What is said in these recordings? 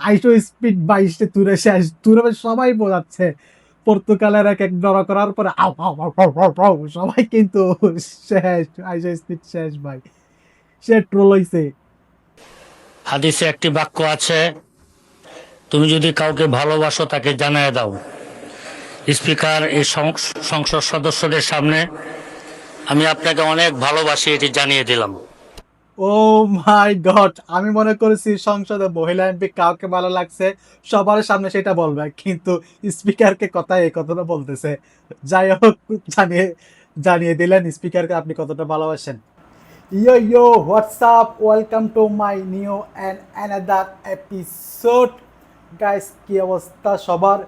আইসো স্পিড 22 তুরে শেষ তুরে সবাই বোঝাচ্ছে পর্তুগালের এক এক ড্র করার পরে সবাই কিন্তু শেষ আইসো স্পিড শেষ ভাই সে ট্রোল হইছে। হাদিসে একটি বাক্য আছে, তুমি যদি কাউকে ভালোবাসো তাকে জানায় দাও। স্পিকার, এই সংসদ সদস্যদের সামনে আমি আপনাকে অনেক ভালোবাসি, এটি জানিয়ে দিলাম। ও মাই গড, আমি মনে করেছি সংসদে মহিলা এমপি কাউকে ভালো লাগছে সবার সামনে সেটা বলবে, কিন্তু স্পিকারকে কথা এই কথাটা বলতেছে। যাই হোক, জানিয়ে জানিয়ে দিলেন স্পিকারকে আপনি কতটা ভালোবাসেন। Yo yo what's up, welcome to my new and another episode. Guys, কি অবস্থা সবার?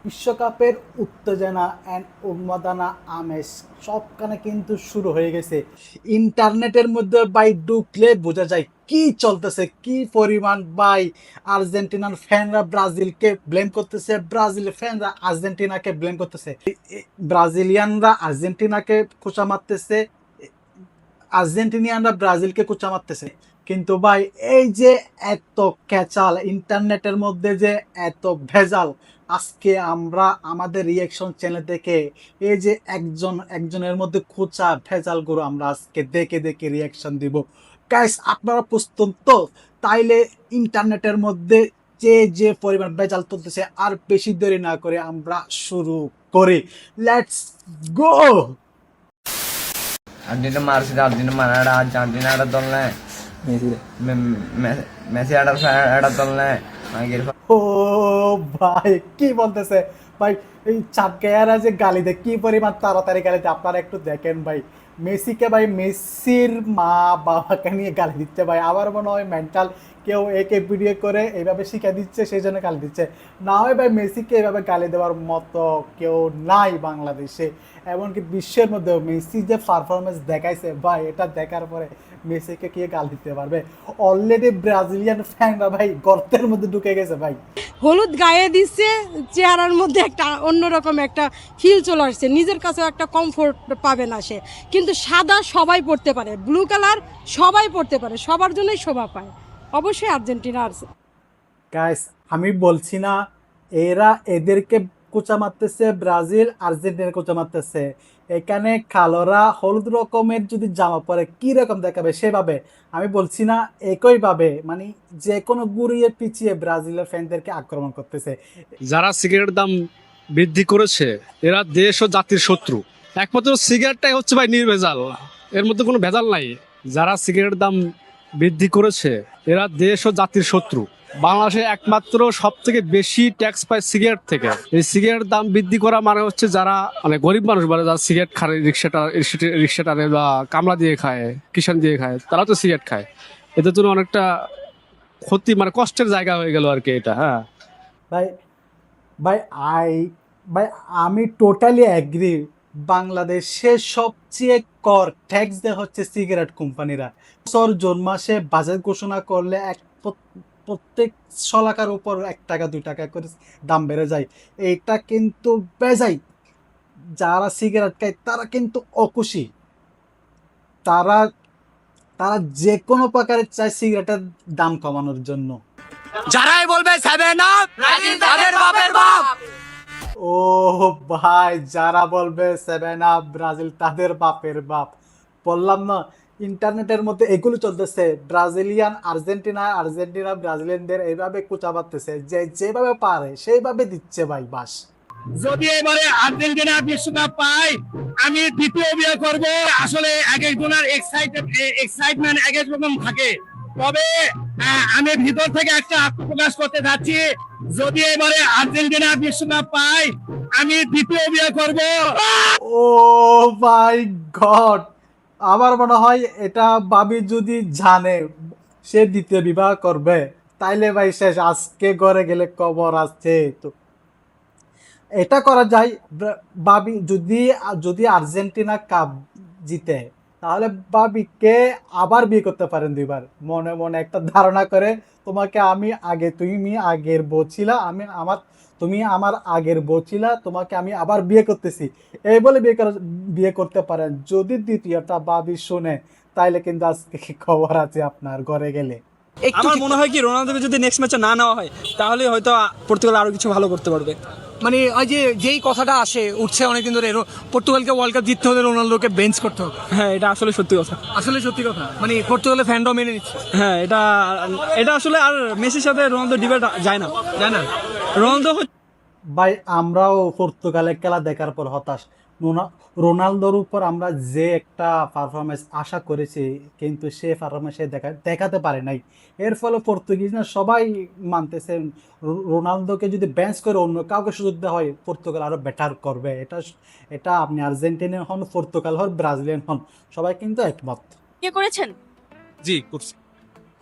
বিশ্বকাপের উত্তেজনা অ্যান্ড উন্মাদনা আমেজ সবখানে কিন্তু শুরু হয়ে গেছে। ইন্টারনেটের মধ্যে ভাই ঢুকলে বোঝা যায় কি চলতেছে, কি পরিমাণ ভাই। আর্জেন্টিনার ফ্যানরা ব্রাজিলকে ব্লেম করতেছে, ব্রাজিলের ফ্যানরা আর্জেন্টিনাকে ব্লেম করতেছে, ব্রাজিলিয়ানরা আর্জেন্টিনাকে খোঁচা মারতেছে, আর্জেন্টিনিয়ানরা ব্রাজিলকে কুচা মারতেছে। কিন্তু ভাই এই যে এত ক্যাচাল ইন্টারনেটের মধ্যে, যে এত ভেজাল, আজকে আমরা আমাদের রিয়াকশন চ্যানেল থেকে এই যে একজনের মধ্যে খোঁচা ভেজাল গুলো আমরা আজকে দেখে দেখে রিয়াকশন দিব। গাইস, আপনারা প্রস্তুত তো? তাইলে ইন্টারনেটের মধ্যে যে যে পরিমাণ ভেজাল চলতেছে, আর বেশি দেরি না করে আমরা শুরু করি। Let's go. അർജന്റീന മാർച്ചിട്ട് അർജന്റീന ആടത്തോളെ মেসি আড়াতলে ও ভাই, কি বলতেছে ভাই? এই চাটকায়ারা যে গালি দেয়, কি পরিমাণ তাড়াতাড়ি গালি দেয় আপনারা একটু দেখেন ভাই। মেসিকে ভাই, মেসির মা বাবাকে নিয়ে গালি দিচ্ছে ভাই। আবার মনে হয় মেন্টাল কেউ একে ভিডিও করে এইভাবে শিখে দিচ্ছে, সেই জন্য গালি দিচ্ছে। না হয় ভাই, মেসিকে এইভাবে গালি দেওয়ার মতো কেউ নাই বাংলাদেশে, এমনকি বিশ্বের মধ্যেও। মেসি যে পারফরমেন্স দেখাইছে ভাই, এটা দেখার পরে মেসিকে কে গাল দিতে পারবে? অলরেডি ব্রাজিলিয়ান ফ্যানরা ভাই গর্তের মধ্যে ঢুকে গেছে ভাই। হলুদ গায়ে দিচ্ছে, চেহারার মধ্যে একটা অন্যরকম একটা ফিল চলে আসছে, নিজের কাছেও একটা কমফোর্ট পাবে না সে। কিন্তু সাদা সবাই পড়তে পারে, ব্লু কালার সবাই পড়তে পারে, সবার জন্যই শোভা পায়। অবশ্যই আর্জেন্টিনা আছে। গাইস, আমি বলছি না এরা এদেরকে কোচা মারতেছে, ব্রাজিল আর্জেন্টিনা কোচা মারতেছে। এখানে কালোরা হলুদ রকমের যদি জামা পরে কি রকম দেখাবে সেভাবে। আমি বলছি না একইভাবে, মানে যে কোনো গুড়িয়ে পিছিয়ে ব্রাজিলের ফ্যানদেরকে আক্রমণ করতেছে। যারা সিগারেটের দাম বৃদ্ধি করেছে এরা দেশ ও জাতির শত্রু। একমাত্র সিগারেটটাই হচ্ছে ভাই নির্ভেজাল, এর মধ্যে কোনো ভেজাল নাই। যারা সিগারেটের দাম বৃদ্ধি করেছে এরা দেশ ও জাতির শত্রু। বাংলাদেশে একমাত্র সব থেকে বেশি ট্যাক্স পায় সিগারেট থেকে। এই সিগারেটের দাম বৃদ্ধি করা মানে হচ্ছে যারা মানে গরিব মানুষ, মানে যারা সিগারেট খায়, রিক্সাটারে বা কামলা দিয়ে খায়, কিষান দিয়ে খায়, তারা তো সিগারেট খায়। এদের জন্য অনেকটা ক্ষতি, মানে কষ্টের জায়গা হয়ে গেল আর কি এটা। হ্যাঁ ভাই ভাই আই ভাই, আমি টোটালি অ্যাগ্রি। বাংলাদেশের সবচেয়ে কর ট্যাক্স দেয় হচ্ছে সিগারেট কোম্পানিরা। বছর জুন মাসে বাজেট ঘোষণা করলে প্রত্যেক শলাকার উপর 1 টাকা 2 টাকা করে দাম বেড়ে যায়। এইটা কিন্তু বেজাই। যারা সিগারেট খায় তারা কিন্তু অখুশি। তারা তারা যে কোনো প্রকারে চায় সিগারেটের দাম কমানোর জন্য। যারাই বলবে সেভেন আপ তাদের বাপের বাপ। ও ভাই, যারা বলবে 7 আপ ব্রাজিল তাদের বাপের বাপ। বললাম না, ইন্টারনেটের মধ্যে এগুলো চলতেছে। ব্রাজিলিয়ান আর্জেন্টিনা, আর্জেন্টিনা ব্রাজিলিয়ানদের এইভাবে কুচা বাড়তেছে, যে যেভাবে পারে সেইভাবে দিচ্ছে ভাই। বাস, যদি এবারে আর্জেন্টিনা বিশ্বকাপ পায় আমি দ্বিতীয় বিয়ে করব। আসলে এক একজনের এক্সাইটমেন্ট এক এক রকম থাকে, তবে আমি ভিতর থেকে একটা প্রকাশ করতে চাচ্ছি, যদি এবারে আর্জেন্টিনা বিশ্বকাপ পায় আমি দ্বিতীয় বিয়ে করব। ও মাই গড, আমার মনে হয় এটা ভাবি যদি জানে সে দ্বিতীয় বিবাহ করবে, তাইলে ভাই শেষ। আজকে ঘরে গেলে কবর আসছে। তো এটা করা যায়। ভাবি যদি যদি আর্জেন্টিনা কাপ জিতে, তাহলে ভাবিকে আবার বিয়ে করতে পারেন 2বার। মনে মনে একটা ধারণা করে, তোমাকে আমি আগে, তুমি আগের বউ ছিলা, তুমি আমার আগের বউ ছিলা, তোমাকে আমি আবার বিয়ে করতেছি, এই বলে বিয়ে করতে পারেন। যদি দ্বিতীয়টা ভাবি শুনে, তাইলে কিন্তু আজকে খবর আছে আপনার ঘরে গেলে। আমার মনে হয় কি রোনালদোকে যদি নেক্সট ম্যাচে না নেওয়া হয় তাহলে হয়তো পর্তুগাল আরো কিছু ভালো করতে পারবে। মানে ওই যে যেই কথাটা আসে উঠছে অনেকদিন ধরে, পর্তুগালকে ওয়ার্ল্ড কাপ জিততে হলে রোনালদোকে বেঞ্চ করতে হবে। হ্যাঁ, এটা আসলে সত্যি কথা। আসলে সত্যি কথা, মানে পর্তুগালের ফ্যানরাও মেনে নিচ্ছে। হ্যাঁ, এটা আসলে আর মেসির সাথে রোনালদো ডিবেট যায় না। রোনালদো ভাই আমরাও পর্তুগালের খেলা দেখার পর হতাশ। রোনালদোর উপর আমরা যে একটা পারফরমেন্স আশা করেছি, কিন্তু সে পারফরমেন্স দেখাতে পারে নাই। এর ফলে পর্তুগিজ না সবাই মানতেছে রোনালদোকে যদি বেঞ্চ করে অন্য কাউকে সুযোগ দেওয়া হয় পর্তুগাল আরো বেটার করবে। এটা আপনি আর্জেন্টিনিয়ান হন, পর্তুগাল হন, ব্রাজিলিয়ান হন, সবাই কিন্তু একমত। বিয়ে করেছেন? জি করছি।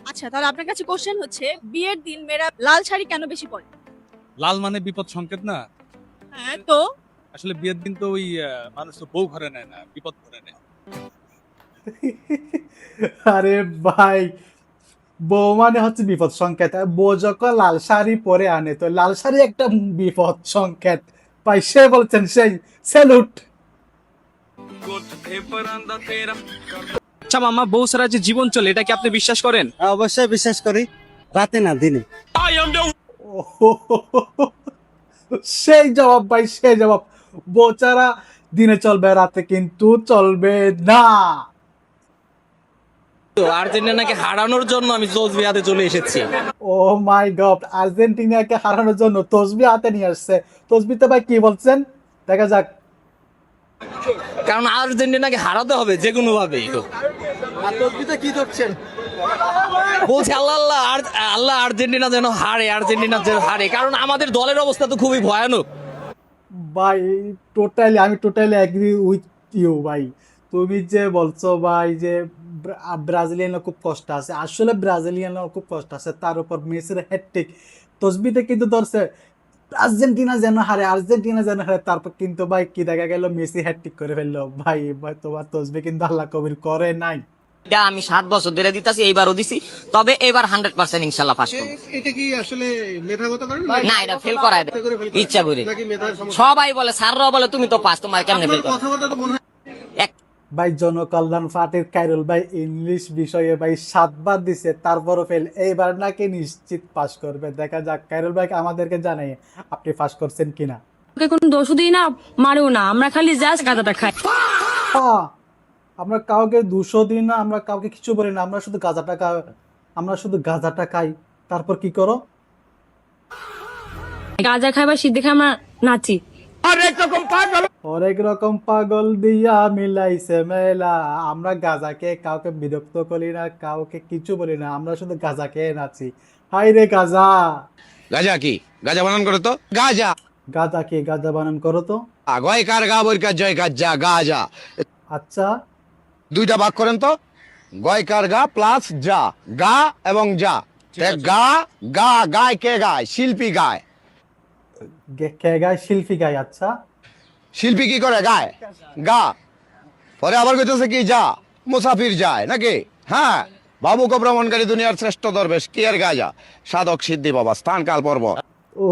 আচ্ছা, তাহলে আপনার কাছে কোশ্চেন হচ্ছে, বিয়ের দিন মেয়েরা লাল শাড়ি কেন বেশি পরে? লাল মানে বিপদ সংকেত না? হ্যাঁ, তো আসলে বিয়ের দিন তো ওই মানুষ তো বউ ঘরে নেয় না, বিপদ ঘরে নেয়। আরে ভাই, বউ মানে হচ্ছে বিপদ সংকেত। বউ যখন লাল শাড়ি পরে আনে তো লাল শাড়ি একটা বিপদ সংকেত। ভাই সে বলছেন সেই স্যালুট। আচ্ছা মামা, বউ সারা যে জীবন চলে এটা কি আপনি বিশ্বাস করেন? অবশ্যই বিশ্বাস করি, রাতে না দিনে। সেই জবাব ভাই, সেই জবাব। বোচারা দিনে চলবে, রাতে কিন্তু চলবে না। তো আর্জেন্টিনাকে হারানোর জন্য আমি জোজবি হাতে চলে এসেছি। ও মাই গড, আর্জেন্টিনাকে হারানোর জন্য তসবি হাতে নিয়ে আসছে। তসবিতে ভাই কি বলছেন দেখা যাক। কারণ আর্জেন্টিনাকে হারাতে হবে যে কোনো ভাবেই। কি ধরছেন? বলছে আল্লাহ আল্লাহ আল্লাহ আর্জেন্টিনা যেন হারে, আর্জেন্টিনা যেন হারে, কারণ আমাদের দলের অবস্থা তো খুবই ভয়ানক। ভাই আমি টোটালি এগ্রি উইথ ইউ ভাই। তুমি যে বলছো ভাই যে ব্রাজিলিয়ানের খুব কষ্ট আছে, আসলে ব্রাজিলিয়ানের খুব কষ্ট আছে। তার উপর মেসির হ্যাটট্রিক তসবিতে কিন্তু ধরছে আর্জেন্টিনা যেন হারে, আর্জেন্টিনা যেন হারে। তারপর কিন্তু ভাই কি দেখা গেল, মেসি হ্যাটট্রিক করে ফেললো। ভাই তোমার তসবি কিন্তু আল্লাহ কবির করে নাই। এটা আমি 7 বছর ধরে দিতাছি, এইবারও দিছি, তবে এবার 100% ইনশাআল্লাহ পাস করব। এটা কি আসলে মেধাগত কারণ না, এটা ফেল করায় দেয় ইচ্ছা করে। সবাই বলে, স্যাররাও বলে তুমি তো পাস, তোমার কেমনে ফেল করো? কথাবার্তা তো মনে হয় ভাই জনকল্যাণ পার্টির কাইরুল ভাই ইংলিশ বিষয়ে ভাই 7 বার দিছে, তারপরও ফেল। এইবার নাকি নিশ্চিত পাস করবে। দেখা যাক কাইরুল ভাই আমাদেরকে জানাই আপনি পাস করছেন কিনা। ওকে কোনো দোষও দিই না, মারেও না, আমরা খালি জাস্ট গাঁজাটা খাই। হ্যাঁ, আমরা কাউকে 200 দিন না, আমরা কাউকে কিছু বলি না, আমরা শুধু গাঁজাটা খাই। তারপর কি করো? গাঁজা খাইবার সিদ্ধি খাই, আমরা নাচি। অনেক রকম পাগল দিয়া মিলাইছে মেলা। আমরা গাঁজাকে কাউকে বিরক্ত করি না, কাউকে কিছু বলি না, আমরা শুধু গাঁজা খেয়ে নাচি। হাই রে গাঁজা। গাজা কি? গাজা বানান করো তো। গাজা। গাঁজা কি? গাঁজা বানান করো তো। গয়কার গা বইকার জয়কার যা গাজা। আচ্ছা, দুইটা ভাগ করেন তো। গয়কার গা প্লাস যা, গা এবং যা। গা গা গায় কে গায়? শিল্পী গায়। কে গায়? শিল্পী গায়। আচ্ছা, শিল্পী কি করে? গায়। গা পরে আবার কইতেছে কি? যা। মুসাফির যায় নাকি? হ্যাঁ, বাবুক ভ্রমণকারী দুনিয়ার শ্রেষ্ঠ দরবেশ কি আর গাজা, সাধক সিদ্ধি বাবা, স্থান কাল পর্ব। ও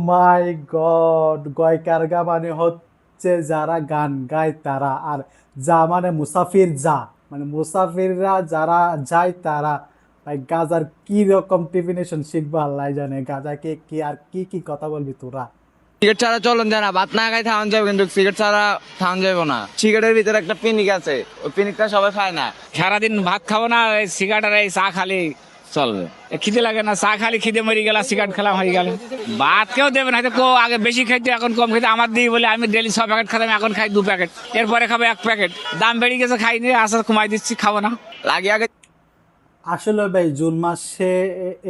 মাই গড, গয়কার গা মানে হচ্ছে যারা গান গায় তারা, আর যা মানে মুসাফির, যা মানে মুসাফিররা যারা যায় তারা। ভাই গাজার কি রকম ডেফিনেশন শিখবো আল্লাহ জানে। গাজাকে কি আর কি কথা বলবি তোরা? সিগারেট ছাড়া চলন যায় না, ভাত না খাই থাউন যাবে, কিন্তু সিগারেট ছাড়া থাউন যাবে না। সিগারেটের ভিতরে একটা পিনিক আছে, ওই পিনিকটা সবাই খায় না। সারাদিন ভাত খাবো না, সিগারেট আর এই চা খালি চলবে। খিদে লাগে না, চা খালি খিদে মরি গেল, সিগারেট খেলা হয়ে গেল। ভাত কেউ দেবে না, আগে বেশি খাইতে এখন কম খেতে। আমার দিই বলে আমি ডেলি 6 প্যাকেট খেতাম, এখন খাই 2 প্যাকেট, এরপরে খাবো 1 প্যাকেট। দাম বেড়ে গেছে, খাইনি, আসলে কমাই দিচ্ছি, খাবো না। লাগে আগে আসলে ভাই জুন মাসে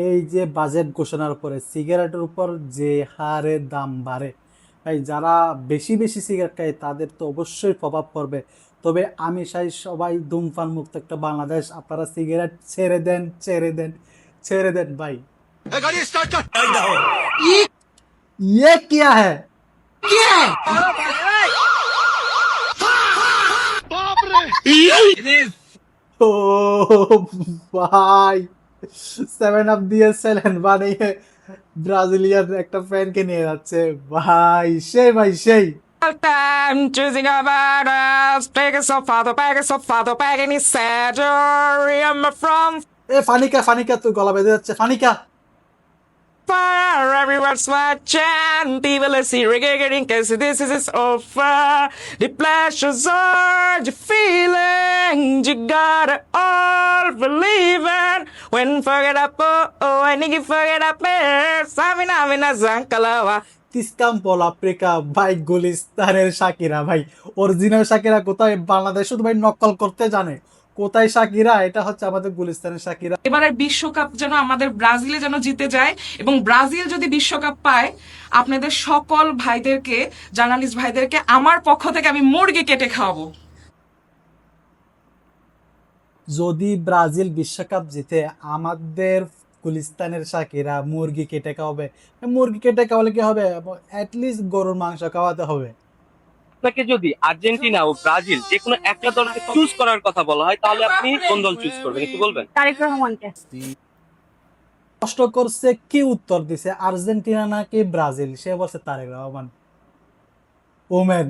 এই যে বাজেট ঘোষণার পরে সিগারেটের উপর যে হারে দাম বাড়ে, ভাই যারা বেশি বেশি সিগারেট খায় তাদের তো অবশ্যই প্রভাব পড়বে। তবে আমি চাই সবাই ধূমপান মুক্ত একটা বাংলাদেশ। আপনারা সিগারেট ছেড়ে দেন, ছেড়ে দেন, ছেড়ে দেন ভাই। ये क्या है? ও ভাই 7 আপ দিয়েছিলেন বানিয়ে ব্রাজিলিয়ান একটা ফ্যানকে নিয়ে যাচ্ছে ভাই, সেই ভাই সেই। time choosing about us, begging so father, begging his sad, I'm from এ ফানিকা তুই গলা বেঁধে যাচ্ছে ফানিকা। fire, everyone's watching, people are see reggae cause this is over, the pleasures are the feeling, you gotta all believe in, when forget up, I need you forget up, Samina Zankalawa. তিস্তাম Paul Africa ভাই গুলিস্তানের শাকিরা ভাই, original Shakira কোথায়? বাংলাদেশ শুধু ভাই নকল করতে জানে। কোথায় শাকিরা? এটা হচ্ছে আমাদের গুলিস্তানের শাকিরা। এবারের বিশ্বকাপ যেন আমাদের ব্রাজিলে যেন জিতে যায়, এবং ব্রাজিল যদি বিশ্বকাপ পায়, আপনাদের সকল ভাইদেরকে, জার্নালিস্ট ভাইদেরকে আমার পক্ষ থেকে আমি মুরগি কেটে খাওয়াবো। যদি ব্রাজিল বিশ্বকাপ জিতে, আমাদের গুলিস্তানের শাকিরা মুরগি কেটে খাওয়াবে। মুরগি কেটে খাওয়ালে কি হবে? অ্যাটলিস্ট গরুর মাংস খাওয়াতে হবে। আপনাকে যদি আর্জেন্টিনা ও ব্রাজিল যে কোনো একটা দলকে চুজ করার কথা বলা হয় তাহলে আপনি কোন দল চুজ করবেন একটু বলবেন? তারেক রহমানকে। কষ্ট করছে, কি উত্তর দিছে? আর্জেন্টিনা নাকি ব্রাজিল? সে বলছে তারেক রহমান। ওমেন